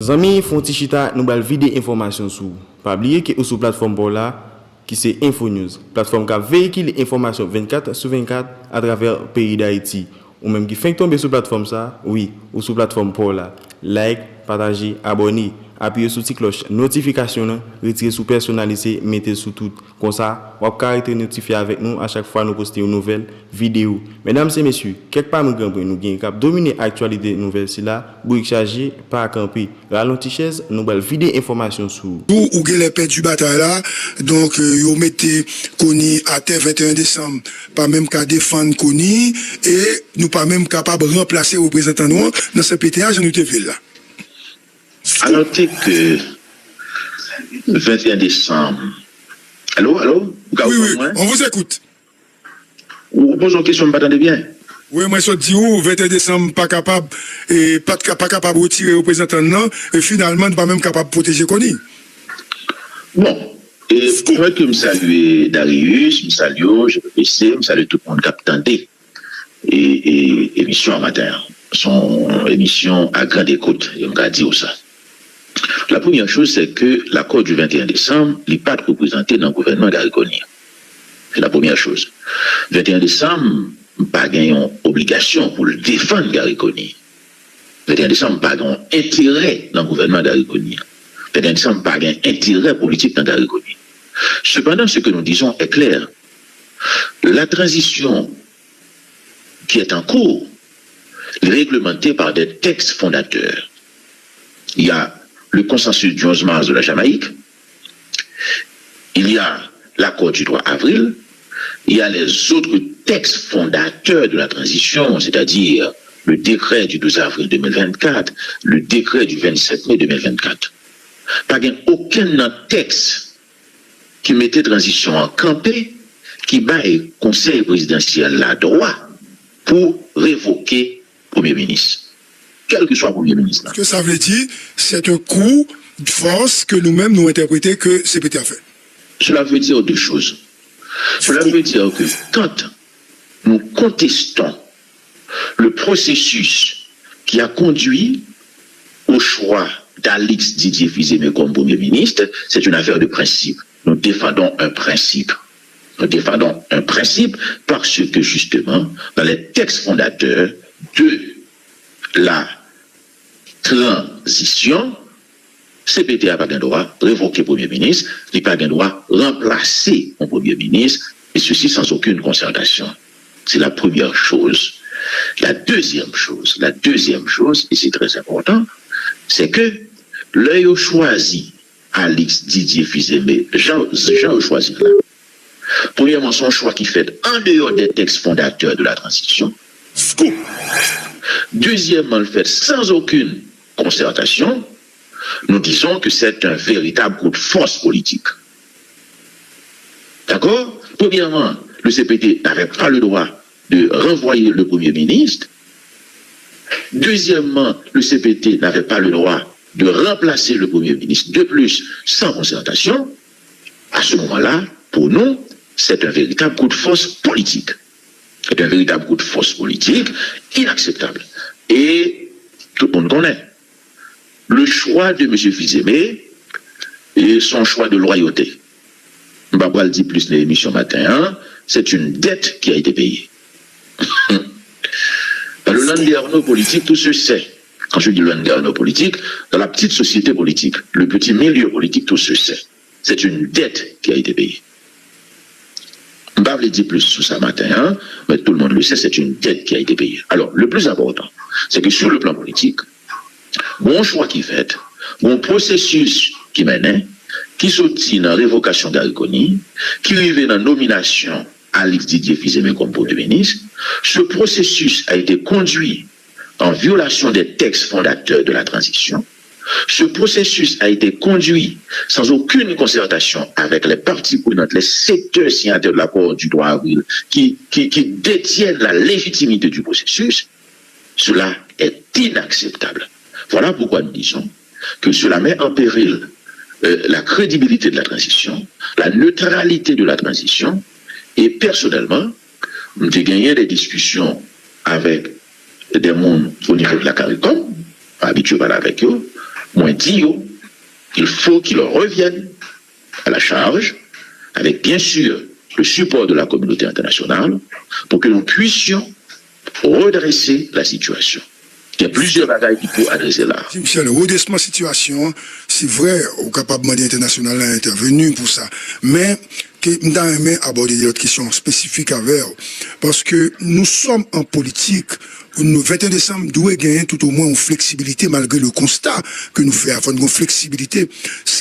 Zami Fontichita nous bal vide information sur. Pas oublier que sur plateforme pour là qui c'est InfoNews, plateforme qui véhicule information 24/24 à travers le pays d'Haïti. Ou même qui fait tomber sur plateforme ça, oui, ou sur plateforme pour là. Like, partager, abonner, appuyer sur la cloche notification, retirer sous personnalisé, mettez sous tout. Comme ça, vous pouvez être notifié avec nous à chaque fois nous postons une nouvelle vidéo. Mesdames et messieurs, quelque part nous gagnons cap dominer l'actualité nouvelle si là, vous chargé pas camper. Ralenti chaise, nous bal vidéo information sur. Ou les pères du bataille là, donc vous mettez Koni à terre 21 décembre, pas même qu'à défendre Koni et nous pas même capable de remplacer représentant nous dans ce PTH nous te ville là. Alors que le 21 décembre. Allô? Oui, on vous écoute. Vous posez une question, vous m'entendez bien? Oui, moi je dis où 21 décembre pas capable et pas capable de retirer représentant non et finalement pas même capable de protéger Koni. Bon, et pour que je salue Darius, je salue GPC, je salue tout le monde qui a tenté et émission en matin. Son émission à grande écoute, on va dire ça. La première chose, c'est que l'accord du 21 décembre n'est pas représenté dans le gouvernement d'Ariconi. C'est la première chose. 21 décembre, pas une obligation pour le défendre d'Ariconi. 21 décembre, pas un intérêt dans le gouvernement d'Ariconi. 21 décembre, pas un intérêt politique dans d'Ariconi. Cependant, ce que nous disons est clair. La transition qui est en cours est réglementée par des textes fondateurs. Il y a le consensus du 11 mars de la Jamaïque, il y a l'accord du 3 avril, il y a les autres textes fondateurs de la transition, c'est-à-dire le décret du 12 avril 2024, le décret du 27 mai 2024. Pas aucun texte qui mettait transition en campé, qui baille conseil présidentiel la droit pour révoquer Premier ministre. Quel que soit le Premier ministre. Ce que ça veut dire, c'est un coup de force que nous-mêmes nous interprétons que CPT a fait. Cela veut dire deux choses. Cela veut dire que quand nous contestons le processus qui a conduit au choix d'Alix Didier Fils-Aimé comme Premier ministre, c'est une affaire de principe. Nous défendons un principe. Nous défendons un principe parce que justement, dans les textes fondateurs de la transition, CPT n'a pas le droit de révoquer le Premier ministre, il n'a pas le droit de remplacer le Premier ministre, et ceci sans aucune concertation. C'est la première chose. La deuxième chose, et c'est très important, c'est que l'œil choisi Alix Didier Fils-Aimé, Jean choisi là. Premièrement, son choix qui fait en dehors des textes fondateurs de la transition. Scoop. Deuxièmement, le fait sans aucune concertation, nous disons que c'est un véritable coup de force politique. D'accord? Premièrement, le CPT n'avait pas le droit de renvoyer le Premier ministre. Deuxièmement, le CPT n'avait pas le droit de remplacer le Premier ministre. De plus, sans concertation, à ce moment-là, pour nous, c'est un véritable coup de force politique. C'est un véritable coup de force politique inacceptable. Et tout le monde connaît le choix de M. Fils-Aimé et son choix de loyauté. Je ne vais pas le dire plus dans l'émission matin, hein, c'est une dette qui a été payée. Dans le landerneau politique, tout se sait. Quand je dis landerneau politique, dans la petite société politique, le petit milieu politique, tout se sait. C'est une dette qui a été payée. Je ne vais pas le dire plus sur ça matin, hein, mais tout le monde le sait, c'est une dette qui a été payée. Alors, le plus important, c'est que sur le plan politique, bon choix qui fait, bon processus qui mène, qui sortit dans la révocation d'Ariconi, qui arrive dans la nomination Alix Didier Fils-Aimé comme Premier ministre, ce processus a été conduit en violation des textes fondateurs de la transition. Ce processus a été conduit sans aucune concertation avec les parties prenantes, les secteurs signataires de l'accord du 3 avril qui détiennent la légitimité du processus. Cela est inacceptable. Voilà pourquoi nous disons que cela met en péril la crédibilité de la transition, la neutralité de la transition, et personnellement, j'ai gagné des discussions avec des mondes au niveau de la CARICOM, habitué à parler avec eux, Moi, dit, il faut qu'ils reviennent à la charge, avec bien sûr le support de la communauté internationale, pour que nous puissions redresser la situation. Il y a plusieurs bagailles qui peuvent adresser là. Michel, redressement de situation, c'est vrai, au capable de international est intervenu pour ça. Mais, que nous avons abordé des autres questions spécifiques avec, parce que nous sommes en politique. Le 21 décembre doit gagner tout au moins une flexibilité malgré le constat que nous faisons, une flexibilité.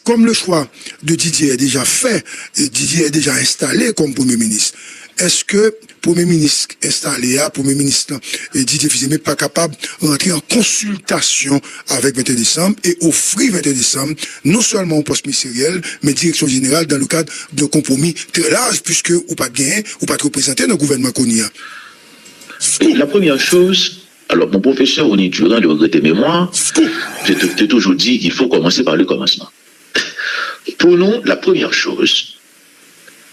Comme le choix de Didier est déjà fait, et Didier est déjà installé comme Premier ministre. Est-ce que Premier ministre installé, Premier ministre Didier Fils-Aimé n'est pas capable de rentrer en consultation avec 21 décembre et offrir 21 décembre non seulement au poste ministériel, mais direction générale dans le cadre d'un compromis très large, puisque ou pas de gagner, ou pas de représenter dans le gouvernement qu'on y a. La première chose, alors mon professeur Oni Durand de regretter mémoire, j'ai toujours dit qu'il faut commencer par le commencement. Pour nous, la première chose,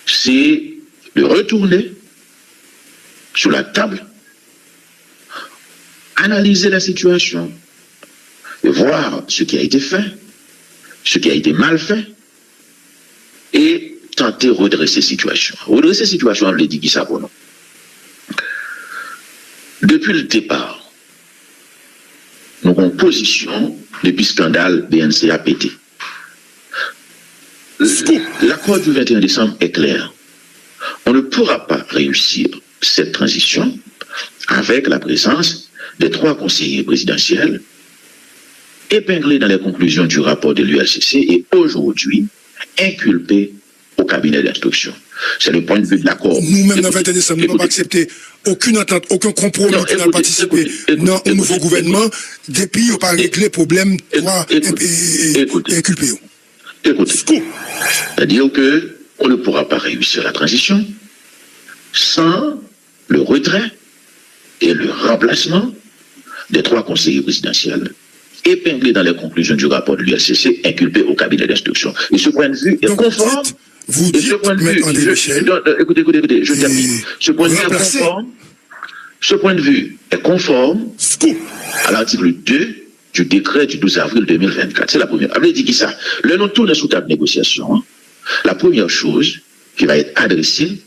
c'est de retourner sur la table, analyser la situation, et voir ce qui a été fait, ce qui a été mal fait, et tenter de redresser la situation. Redresser la situation, on l'a dit qui ça pour nous. Depuis le départ, nous avons une position depuis le scandale BNC a pété. L'accord du 21 décembre est clair. On ne pourra pas réussir cette transition avec la présence des 3 conseillers présidentiels épinglés dans les conclusions du rapport de l'ULCC et aujourd'hui inculpés au cabinet d'instruction. C'est le point de vue de l'accord. Nous-mêmes, dans le 21 décembre, nous n'avons pas accepté aucune entente, aucun compromis qui n'a participé dans le nouveau gouvernement depuis qu'il n'a pas réglé le problème inculpés. Écoutez, c'est-à-dire qu'on ne pourra pas réussir la transition sans le retrait et le remplacement des 3 conseillers présidentiels épinglés dans les conclusions du rapport de l'ULCC inculpés au cabinet d'instruction. Et ce point de vue est conforme. Vous dites, écoutez, je termine. Ce point de vue est conforme. Ce point de vue est conforme à l'article 2 du décret du 12 avril 2024. C'est la première. Vous dit qui ça? Le nom tourne sous table de négociation. La première chose qui va être adressée,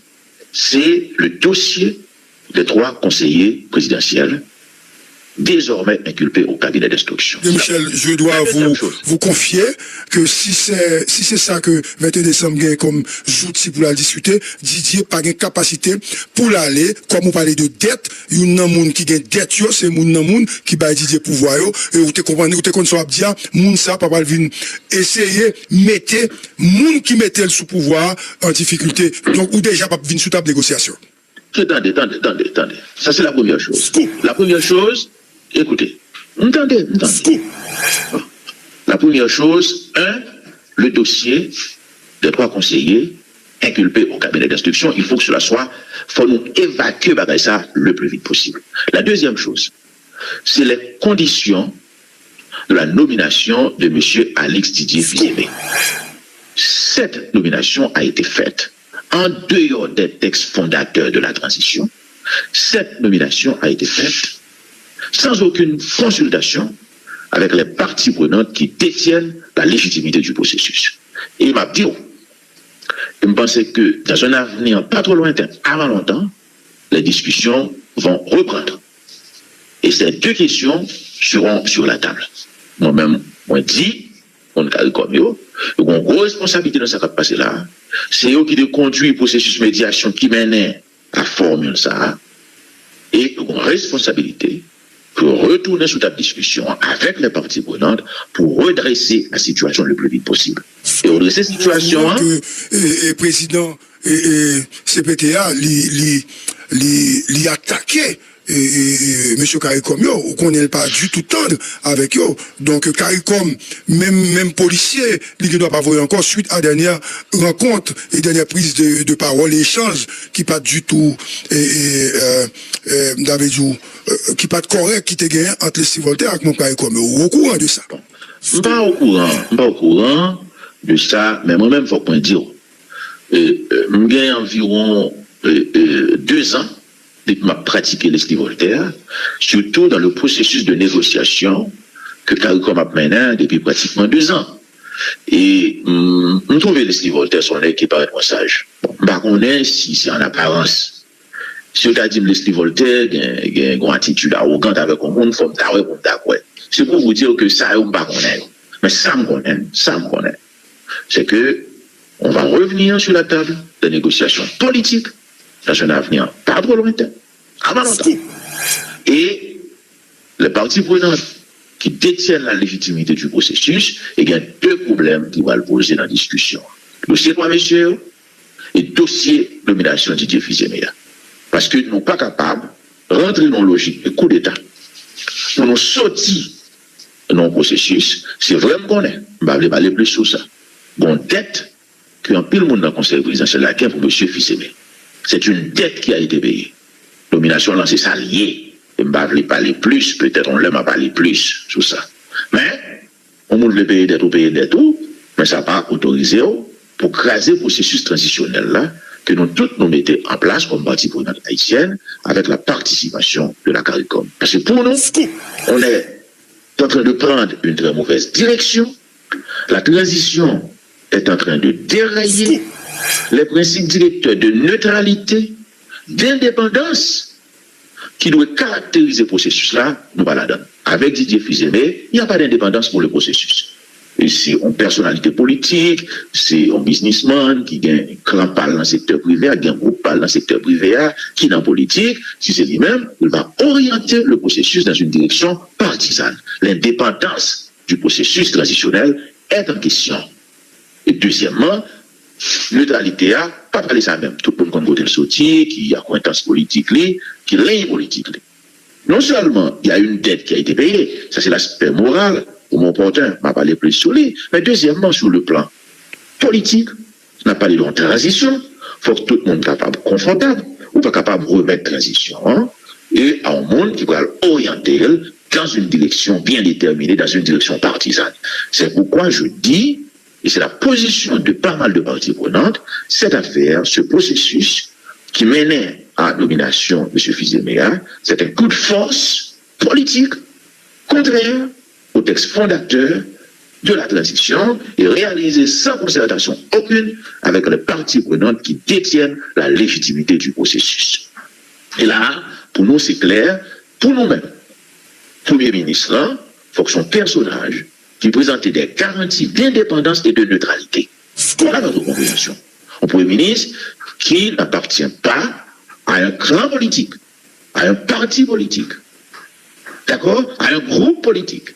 c'est le dossier des 3 conseillers présidentiels désormais inculpés au cabinet d'instruction. Michel, je dois vous confier que si c'est ça que 21 décembre gagne comme outil pour la discuter, Didier n'a pas de capacité pour l'aller, comme on parlait de dette, il y a un monde qui gagne dette, c'est un monde qui va Didier pouvoir, et vous te comprenez, vous te connaissez, dire, monde ça, pas mal venir essayer, mettre, monde qui mettait le sous pouvoir en difficulté, donc, ou déjà pas venir sous table de négociation. Attendez. Ça, c'est la première chose. La première chose, écoutez, entendez. La première chose, le dossier des 3 conseillers inculpés au cabinet d'instruction, il faut que cela soit, faut nous évacuer ça le plus vite possible. La deuxième chose, c'est les conditions de la nomination de M. Alix Didier Fils-Aimé. Cette nomination a été faite en dehors des textes fondateurs de la transition. Cette nomination a été faite sans aucune consultation avec les parties prenantes qui détiennent la légitimité du processus. Et il m'a dit, je pensais que dans un avenir pas trop lointain, avant longtemps, les discussions vont reprendre. Et ces 2 questions seront sur la table. Moi-même, moi dit, on est comme eux, une grosse responsabilité dans ce qui va passer là. C'est eux qui ont conduit le processus de médiation qui menait à formuler ça. Et une responsabilité pour retourner sur ta discussion avec les parties prenantes pour redresser la situation le plus vite possible. Et redresser la situation... Le président CPTA l'y attaqué M. CARICOM, on connaît pas du tout tendre avec eux. Donc, CARICOM, même policier, il ne doit pas voir encore suite à dernière rencontre et dernière prise de parole et échange qui pas du tout, qui pas correct, qui te gagné entre les Voltaire avec mon CARICOM. Au courant de ça? Pas au courant de ça, mais moi-même, il faut qu'on dise, j'ai environ 2 ans depuis m'a pratiqué l'esprit Voltaire, surtout dans le processus de négociation que CARICOM a mené depuis pratiquement 2 ans. Et nous trouvons Leslie Voltaire son nez qui paraît moins sage. Bon, je ne sais pas si c'est en apparence. Si on a dit Leslie Voltaire, il y a une attitude arrogante avec un monde, il faut me d'accord. C'est pour vous dire que ça, on ne pas connaître. Mais ça me connaît. C'est que on va revenir sur la table de négociations politiques dans un avenir pas trop lointain, avant longtemps. Et les parties prenantes qui détiennent la légitimité du processus, il y a 2 problèmes qui vont le poser dans la discussion. Dossier 3 messieurs et dossier nomination Didier Fils-Aimé. Parce que nous ne sommes pas capables de rentrer dans la logique de coup d'État. Pour nous sortir dans le processus, c'est vraiment qu'on est. On va aller plus sur ça. Bon, dette qu'un pile monde dans le conseil présidentiel là pour M. Fils-Aimé. C'est une dette qui a été payée. Nomination là, c'est ça lié. Je ne vais pas parler plus, peut-être on l'aime à parler plus sur ça. Mais, on peut le payer d'être au pays d'être tout, mais ça n'a pas autorisé pour craser le processus transitionnel là, que nous tous nous mettons en place comme parti prenante haïtienne avec la participation de la CARICOM. Parce que pour nous, on est en train de prendre une très mauvaise direction. La transition est en train de dérailler les principes directeurs de neutralité, d'indépendance qui doit caractériser le processus-là, nous pas la donne. Avec Didier Fils-Aimé, il n'y a pas d'indépendance pour le processus. Et c'est une personnalité politique, c'est un businessman qui a un clan dans le secteur privé, qui a un groupe dans le secteur privé, qui est dans la politique. Si c'est lui-même, il va orienter le processus dans une direction partisane. L'indépendance du processus transitionnel est en question. Et deuxièmement, neutralité a, pas parler ça même. Tout le monde côté le sorti, qui a acquaintance politique, qui est politique. Non seulement il y a une dette qui a été payée, ça c'est l'aspect moral, pour mon porteur, m'a parlé plus sur lui, mais deuxièmement, sur le plan politique, on n'a pas de transition, il faut que tout le monde soit capable, confortable, ou pas capable de remettre transition, hein, et à un monde qui va orienter dans une direction bien déterminée, dans une direction partisane. C'est pourquoi je dis, et c'est la position de pas mal de parties prenantes, cette affaire, ce processus qui menait à la nomination de M. Fils-Aimé, c'est un coup de force politique contraire au texte fondateur de la transition et réalisé sans concertation aucune avec les parties prenantes qui détiennent la légitimité du processus. Et là, pour nous, c'est clair, pour nous-mêmes, Premier ministre, il faut que son personnage qui présentait des garanties d'indépendance et de neutralité. Voilà notre compréhension. Un Premier ministre qui n'appartient pas à un clan politique, à un parti politique, d'accord, à un groupe politique.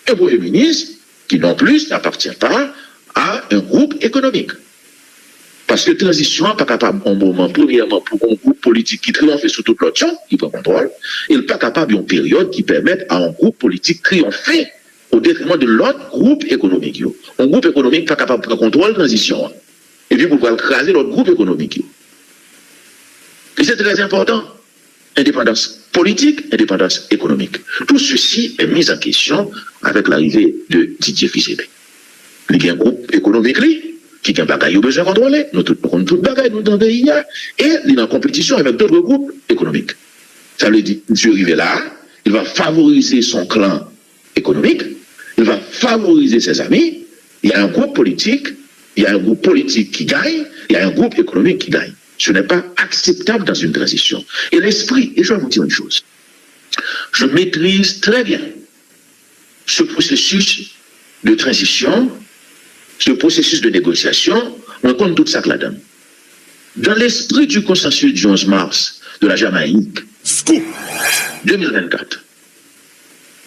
Un Premier ministre qui non plus n'appartient pas à un groupe économique. Parce que transition n'est pas capable, en moment, premièrement, pour un groupe politique qui triomphe sous toute l'autre champ, qui prend contrôle, il n'est pas capable d'une période qui permette à un groupe politique triompher au détriment de l'autre groupe économique. Un groupe économique n'est pas capable de prendre contrôle de la transition. Et puis, pour pouvoir craser l'autre groupe économique. Et c'est très important. Indépendance politique, indépendance économique. Tout ceci est mis en question avec l'arrivée de Didier Fils-Aimé. Il y a un groupe économique qui a un bagage besoin de contrôler, nous avons tout bagage dans le pays, et il est en compétition avec d'autres groupes économiques. Ça veut dire, M. Rivella, il va favoriser son clan économique, il va favoriser ses amis, il y a un groupe politique, qui gagne, il y a un groupe économique qui gagne. Ce n'est pas acceptable dans une transition. Et l'esprit, et je vais vous dire une chose, je maîtrise très bien ce processus de transition, ce processus de négociation, on compte tout ça que la donne. Dans l'esprit du consensus du 11 mars de la Jamaïque, 2024,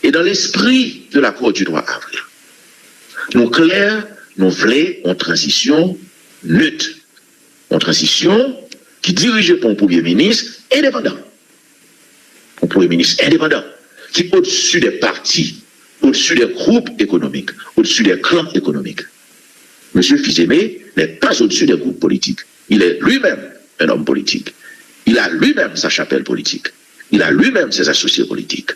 et dans l'esprit de l'accord du 3 avril, nous clairs, nous voulons une transition neutre. Une transition qui dirigée par un Premier ministre indépendant. Un Premier ministre indépendant, qui est au-dessus des partis, au-dessus des groupes économiques, au-dessus des clans économiques. M. Fils-Aimé n'est pas au-dessus des groupes politiques. Il est lui-même un homme politique. Il a lui-même sa chapelle politique. Il a lui-même ses associés politiques.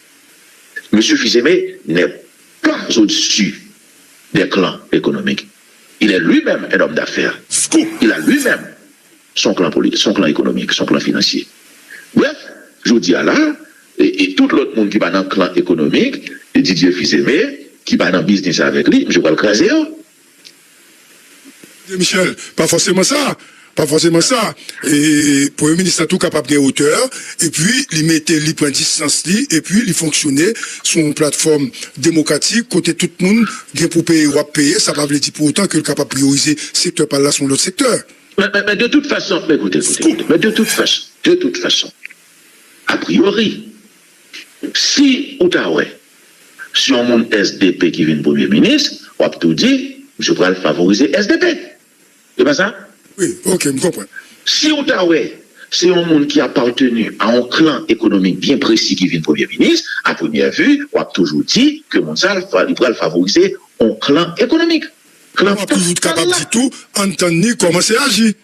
M. Fils-Aimé n'est pas au-dessus des clans économiques. Il est lui-même un homme d'affaires. Il a lui-même son clan politique, son clan économique, son clan financier. Bref, je vous dis à là, Et tout l'autre monde qui va dans le clan économique, et Didier Fils-Aimé, qui va dans le business avec lui, je vais le craser. Michel, pas forcément ça. Pas forcément ça. Et pour le ministre, tout capable de hauteur, et puis, il mettait, il prend distance, et puis, il fonctionnait sur une plateforme démocratique, côté tout le monde, bien pour payer ou payer, ça va veut dire pour autant que le capable de prioriser secteur par là sur l'autre secteur. Mais de toute façon, écoutez, mais de toute façon, a priori, si Outaouais, si on monde SDP qui vient premier ministre, on va tout dire, je pourrais favoriser SDP. C'est pas ça? Oui, ok, je comprends. Si Outaouais, c'est un monde qui a appartenu à un clan économique bien précis qui vient premier ministre, à première vue, on a toujours dit que Monsal, il pourrait favoriser un clan économique. On a toujours capable de tout, entendre comment c'est agi.